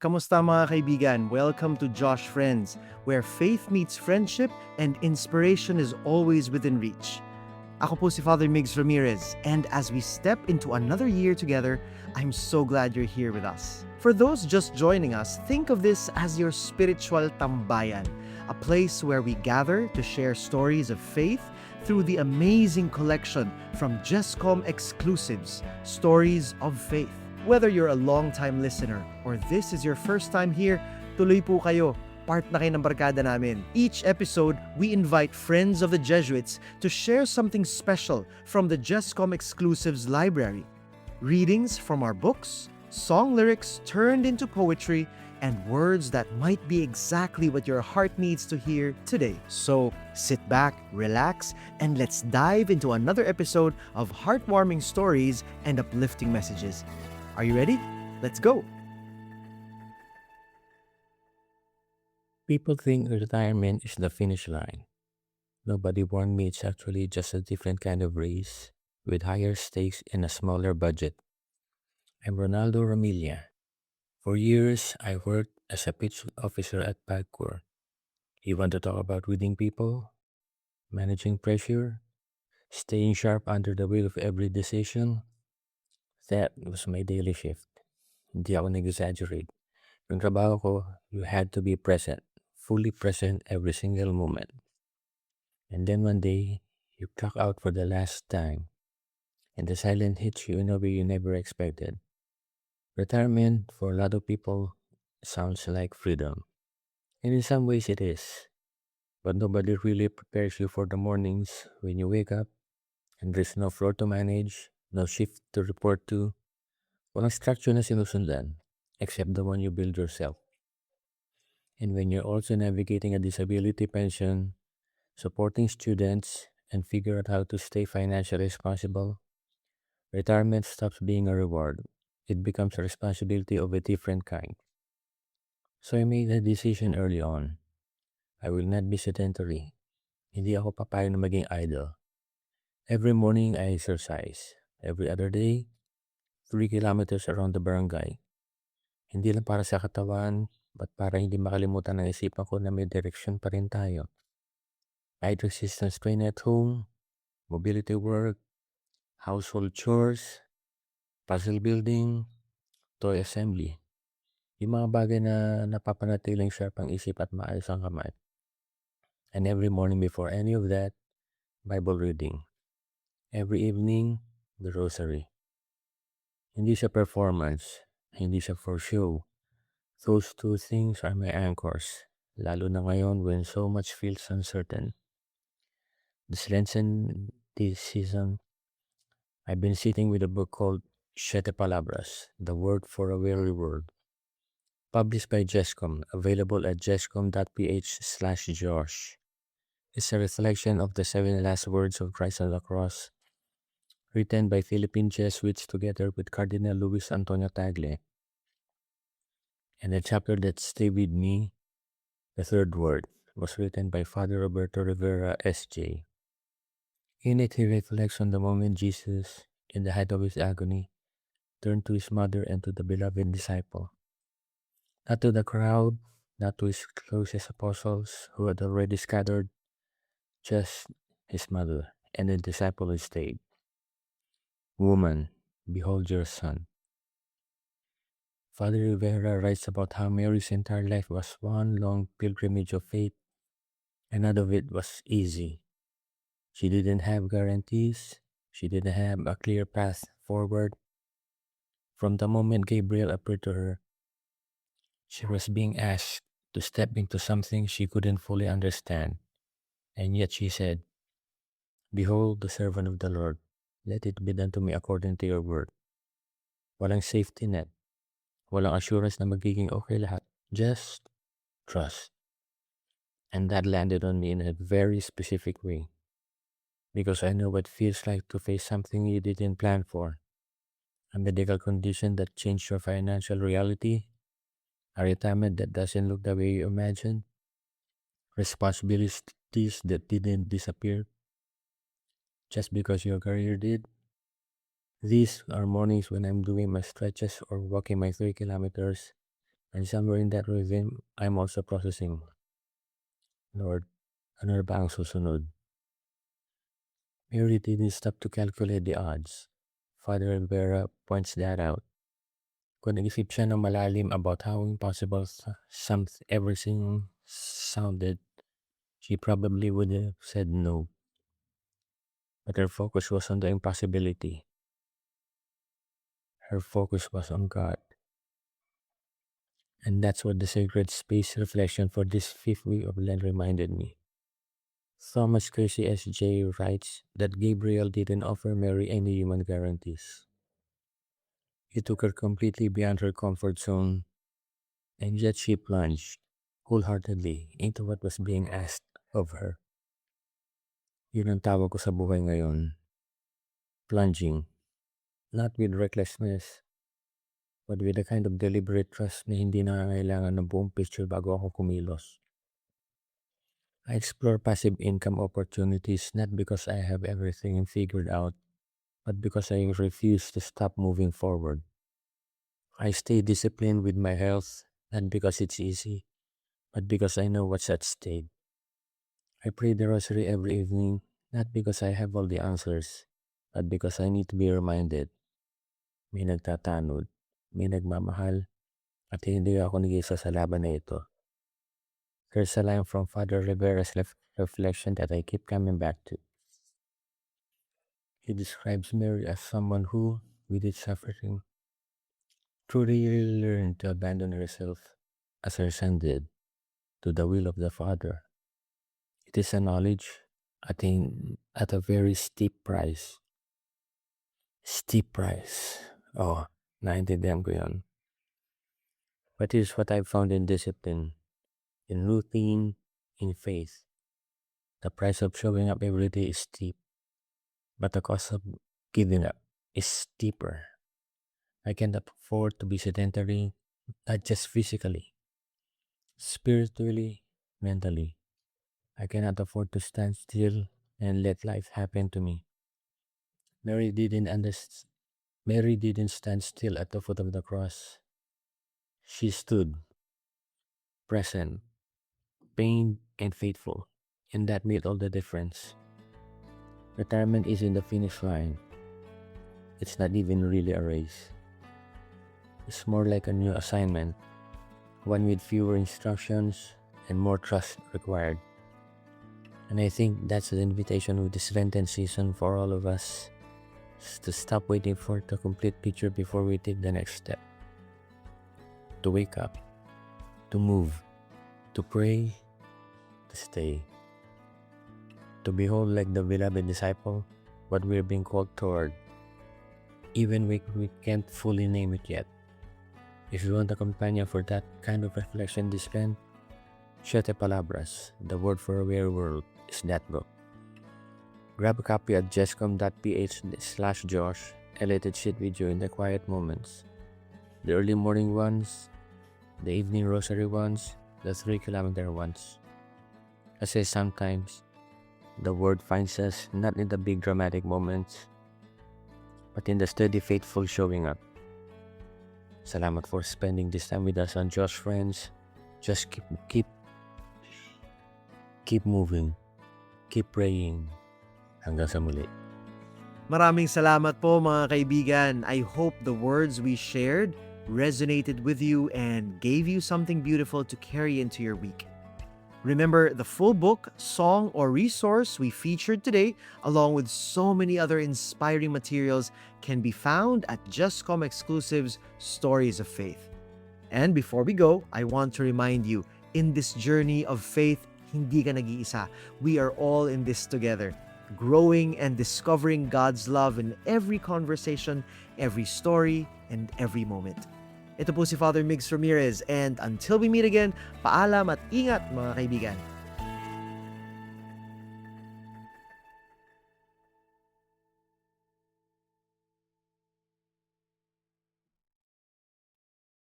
Kamusta mga kaibigan? Welcome to Josh Friends, where faith meets friendship and inspiration is always within reach. Ako po si Father Migs Ramirez, and as we step into another year together, I'm so glad you're here with us. For those just joining us, think of this as your spiritual tambayan, a place where we gather to share stories of faith through the amazing collection from JESCOM exclusives, Stories of Faith. Whether you're a long-time listener or this is your first time here, tuloy po kayo. Part na kayo ng barkada namin. Each episode, we invite friends of the Jesuits to share something special from the JESCOM Exclusives library. Readings from our books, song lyrics turned into poetry, and words that might be exactly what your heart needs to hear today. So, sit back, relax, and let's dive into another episode of heartwarming stories and uplifting messages. Are you ready? Let's go! People think retirement is the finish line. Nobody warned me it's actually just a different kind of race with higher stakes and a smaller budget. I'm Ronaldo Ramilla. For years, I worked as a pitch officer at PAGCOR. You want to talk about reading people, managing pressure, staying sharp under the weight of every decision? That was my daily shift. Hindi ako nag-exaggerate. Yung trabaho ko, you had to be present, fully present every single moment. And then one day, you clock out for the last time, and the silence hits you in a way you never expected. Retirement, for a lot of people, sounds like freedom. And in some ways it is. But nobody really prepares you for the mornings when you wake up and there's no floor to manage, no shift to report to, walang structure na sinusundan, except the one you build yourself. And when you're also navigating a disability pension, supporting students, and figure out how to stay financially responsible, retirement stops being a reward. It becomes a responsibility of a different kind. So I made a decision early on. I will not be sedentary. Hindi ako papayag na maging idle. Every morning I exercise. Every other day, 3 kilometers around the barangay. Hindi lang para sa katawan, but para hindi makalimutan ng isipan ko na may direksyon pa rin tayo. Height resistance training at home, mobility work, household chores, puzzle building, toy assembly. Yung mga bagay na napapanatiling sharp ang isip at maayos ang kamay. And every morning before any of that, Bible reading. Every evening, the rosary. Hindi siya performance, hindi siya for show. Those two things are my anchors, lalo na ngayon when so much feels uncertain. This Lenten this season, I've been sitting with a book called Siete Palabras, The Word for a Weary World. Published by JESCOM, available at jescom.ph/Josh. It's a reflection of the 7 last words of Christ on the cross, written by Philippine Jesuits together with Cardinal Luis Antonio Tagle. And the chapter that stayed with me, the third word, was written by Father Roberto Rivera, S.J. In it, he reflects on the moment Jesus, in the height of his agony, turned to his mother and to the beloved disciple. Not to the crowd, not to his closest apostles who had already scattered, just his mother and the disciple who stayed. Woman, behold your son. Father Rivera writes about how Mary's entire life was one long pilgrimage of faith, and none of it was easy. She didn't have guarantees. She didn't have a clear path forward. From the moment Gabriel appeared to her, she was being asked to step into something she couldn't fully understand. And yet she said, "Behold the servant of the Lord. Let it be done to me according to your word." Walang safety net. Walang assurance na magiging okay lahat. Just trust. And that landed on me in a very specific way. Because I know what it feels like to face something you didn't plan for. A medical condition that changed your financial reality. A retirement that doesn't look the way you imagined. Responsibilities that didn't disappear just because your career did. These are mornings when I'm doing my stretches or walking my 3 kilometers, And somewhere in that rhythm, I'm also processing, Lord, ano ba ang susunod? Mary didn't stop to calculate the odds. Father Rivera points that out. Kung nag-isip siya ng malalim about how impossible everything sounded, she probably would have said no. But her focus was on the impossibility. Her focus was on God. And that's what the sacred space reflection for this fifth week of Lent reminded me. Thomas Casey S.J. writes that Gabriel didn't offer Mary any human guarantees. He took her completely beyond her comfort zone, and yet she plunged wholeheartedly into what was being asked of her. Yun ang tawag ko sa buhay ngayon. Plunging. Not with recklessness, but with a kind of deliberate trust na hindi nangangailangan ng buong picture bago ako kumilos. I explore passive income opportunities not because I have everything figured out, but because I refuse to stop moving forward. I stay disciplined with my health, not because it's easy, but because I know what's at stake. I pray the rosary every evening, not because I have all the answers, but because I need to be reminded. May nagtatanod, may nagmamahal, at hindi ako nag-isa sa laban na ito. Here's a line from Father Rivera's reflection that I keep coming back to. He describes Mary as someone who, with its suffering, truly learned to abandon herself as her son did to the will of the Father. It is a knowledge attained at a very steep price. Steep price. Oh, naintindihan ko yun. But here's what I've found in discipline, in routine, in faith. The price of showing up every day is steep, but the cost of giving up is steeper. I can't afford to be sedentary, not just physically, spiritually, mentally. I cannot afford to stand still and let life happen to me. Mary didn't stand still at the foot of the cross. She stood, present, pained, and faithful, and that made all the difference. Retirement is in the finish line. It's not even really a race. It's more like a new assignment, one with fewer instructions and more trust required. And I think that's the invitation of this Lenten season for all of us, is to stop waiting for the complete picture before we take the next step. To wake up, to move, to pray, to stay. To behold like the beloved disciple what we're being called toward, even we can't fully name it yet. If you want a companion for that kind of reflection this Lent, Siete Palabras, the word for a weary world, is that book. Grab a copy at jescom.ph/Josh and let it sit with you in the quiet moments. The early morning ones, the evening rosary ones, the 3-kilometer ones. I say sometimes, the word finds us not in the big dramatic moments, but in the steady faithful showing up. Salamat for spending this time with us on Josh Friends. Just keep moving, keep praying. Hanggang sa muli. Maraming salamat po mga kaibigan. I hope the words we shared resonated with you and gave you something beautiful to carry into your week. Remember, the full book, song, or resource we featured today, along with so many other inspiring materials, can be found at JustCom Exclusives Stories of Faith. And before we go, I want to remind you, in this journey of faith, hindi ka nag-iisa. We are all in this together, growing and discovering God's love in every conversation, every story, and every moment. Ito po si Father Migs Ramirez, and until we meet again, paalam at ingat mga kaibigan.